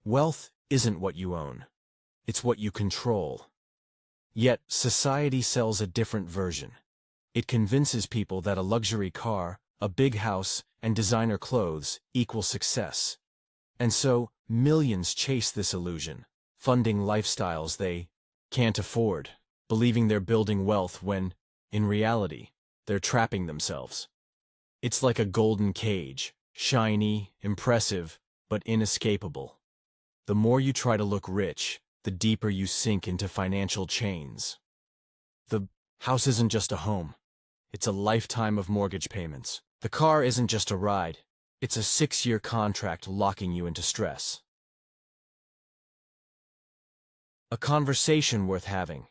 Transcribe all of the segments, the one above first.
Wealth isn't what you own. It's what you control. Yet, society sells a different version. It convinces people that a luxury car, a big house, and designer clothes equal success. And so, millions chase this illusion, funding lifestyles they can't afford, believing they're building wealth when, in reality, they're trapping themselves. It's like a golden cage, shiny, impressive, but inescapable. The more you try to look rich, the deeper you sink into financial chains. The house isn't just a home. It's a lifetime of mortgage payments. The car isn't just a ride. It's a 6-year contract locking you into stress. A conversation worth having.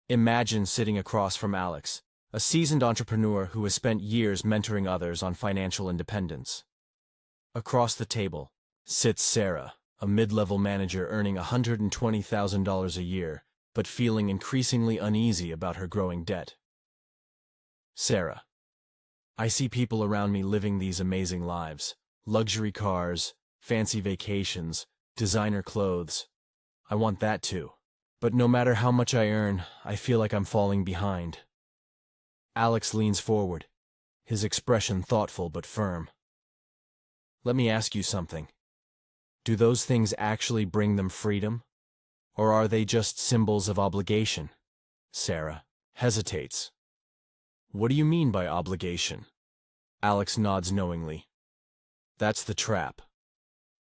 Imagine sitting across from Alex, a seasoned entrepreneur who has spent years mentoring others on financial independence. Across the table sits Sarah, a mid-level manager earning $120,000 a year, but feeling increasingly uneasy about her growing debt. Sarah: I see people around me living these amazing lives. Luxury cars, fancy vacations, designer clothes. I want that too. But no matter how much I earn, I feel like I'm falling behind. Alex leans forward, his expression thoughtful but firm. Let me ask you something. Do those things actually bring them freedom? Or are they just symbols of obligation? Sarah hesitates. What do you mean by obligation? Alex nods knowingly. That's the trap.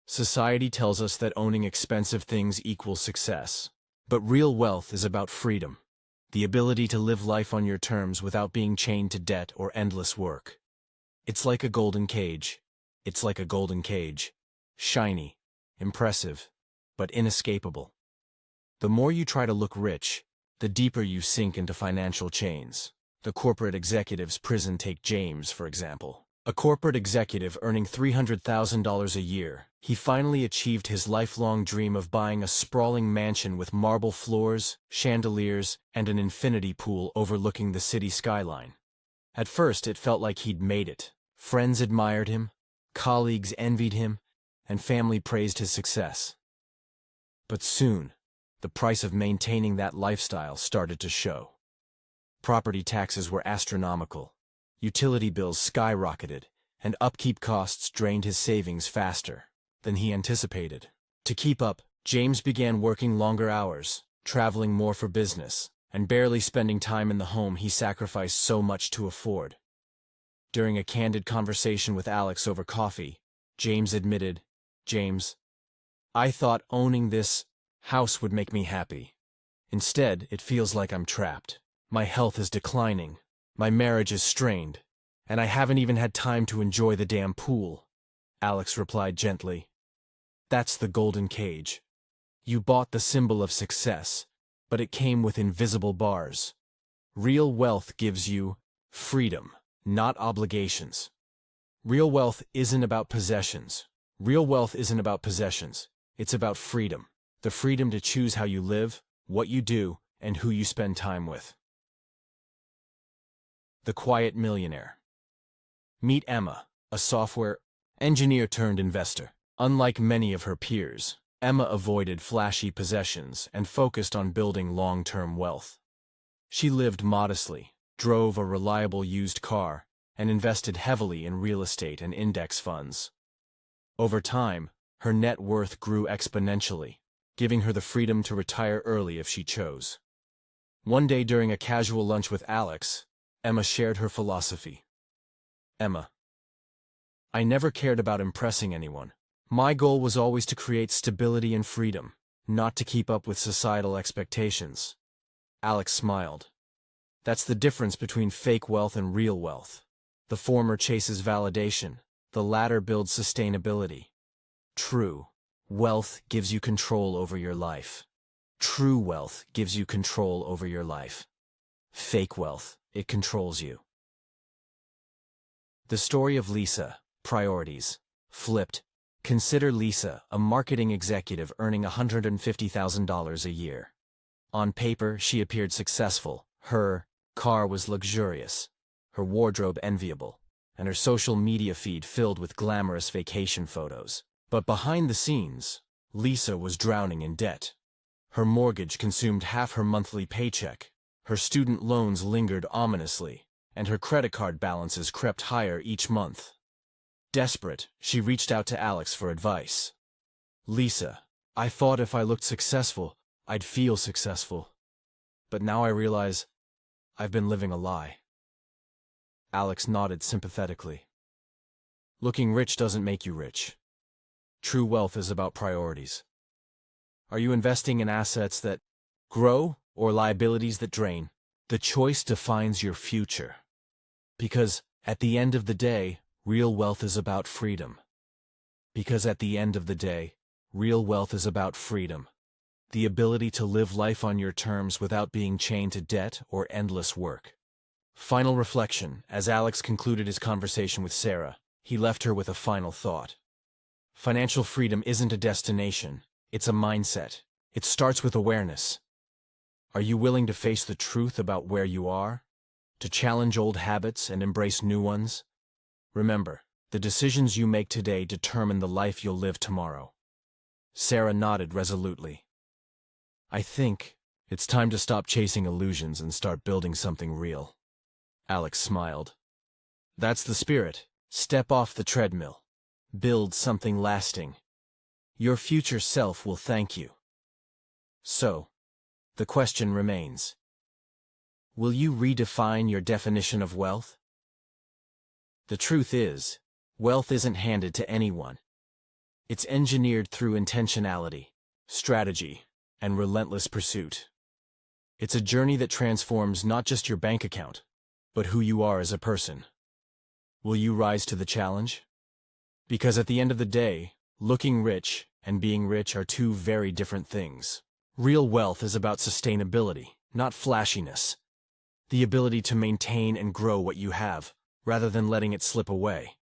Society tells us that owning expensive things equals success. But real wealth is about freedom, the ability to live life on your terms without being chained to debt or endless work. It's like a golden cage. It's like a golden cage. Shiny, impressive, but inescapable. The more you try to look rich, the deeper you sink into financial chains. The corporate executive's prison. Take James, for example. A corporate executive earning $300,000 a year, he finally achieved his lifelong dream of buying a sprawling mansion with marble floors, chandeliers, and an infinity pool overlooking the city skyline. At first, it felt like he'd made it. Friends admired him, colleagues envied him, and family praised his success. But soon, the price of maintaining that lifestyle started to show. Property taxes were astronomical. Utility bills skyrocketed, and upkeep costs drained his savings faster than he anticipated. To keep up, James began working longer hours, traveling more for business, and barely spending time in the home he sacrificed so much to afford. During a candid conversation with Alex over coffee, James admitted, "James, I thought owning this house would make me happy. Instead, it feels like I'm trapped. My health is declining. My marriage is strained, and I haven't even had time to enjoy the damn pool." Alex replied gently, "That's the golden cage. You bought the symbol of success, but it came with invisible bars. Real wealth gives you freedom, not obligations. Real wealth isn't about possessions. Real wealth isn't about possessions. It's about freedom. The freedom to choose how you live, what you do, and who you spend time with." The quiet millionaire. Meet Emma, a software engineer turned investor. Unlike many of her peers, Emma avoided flashy possessions and focused on building long-term wealth. She lived modestly, drove a reliable used car, and invested heavily in real estate and index funds. Over time, her net worth grew exponentially, giving her the freedom to retire early if she chose. One day during a casual lunch with Alex, Emma shared her philosophy. Emma: I never cared about impressing anyone. My goal was always to create stability and freedom, not to keep up with societal expectations. Alex smiled. That's the difference between fake wealth and real wealth. The former chases validation, the latter builds sustainability. True wealth gives you control over your life. True wealth gives you control over your life. Fake wealth, it controls you. The story of Lisa, priorities, flipped. Consider Lisa, a marketing executive earning $150,000 a year. On paper, she appeared successful. Her car was luxurious, her wardrobe enviable, and her social media feed filled with glamorous vacation photos. But behind the scenes, Lisa was drowning in debt. Her mortgage consumed half her monthly paycheck, her student loans lingered ominously, and her credit card balances crept higher each month. Desperate, she reached out to Alex for advice. "Lisa, I thought if I looked successful, I'd feel successful. But now I realize I've been living a lie." Alex nodded sympathetically. Looking rich doesn't make you rich. True wealth is about priorities. Are you investing in assets that grow or liabilities that drain? The choice defines your future. Because at the end of the day, real wealth is about freedom. Because at the end of the day, real wealth is about freedom. The ability to live life on your terms without being chained to debt or endless work. Final reflection. As Alex concluded his conversation with Sarah, he left her with a final thought. Financial freedom isn't a destination, it's a mindset. It starts with awareness. Are you willing to face the truth about where you are? To challenge old habits and embrace new ones? Remember, the decisions you make today determine the life you'll live tomorrow. Sarah nodded resolutely. "I think it's time to stop chasing illusions and start building something real." Alex smiled. "That's the spirit. Step off the treadmill. Build something lasting. Your future self will thank you." So, the question remains. Will you redefine your definition of wealth? The truth is, wealth isn't handed to anyone. It's engineered through intentionality, strategy, and relentless pursuit. It's a journey that transforms not just your bank account, but who you are as a person. Will you rise to the challenge? Because at the end of the day, looking rich and being rich are two very different things. Real wealth is about sustainability, not flashiness. The ability to maintain and grow what you have, rather than letting it slip away.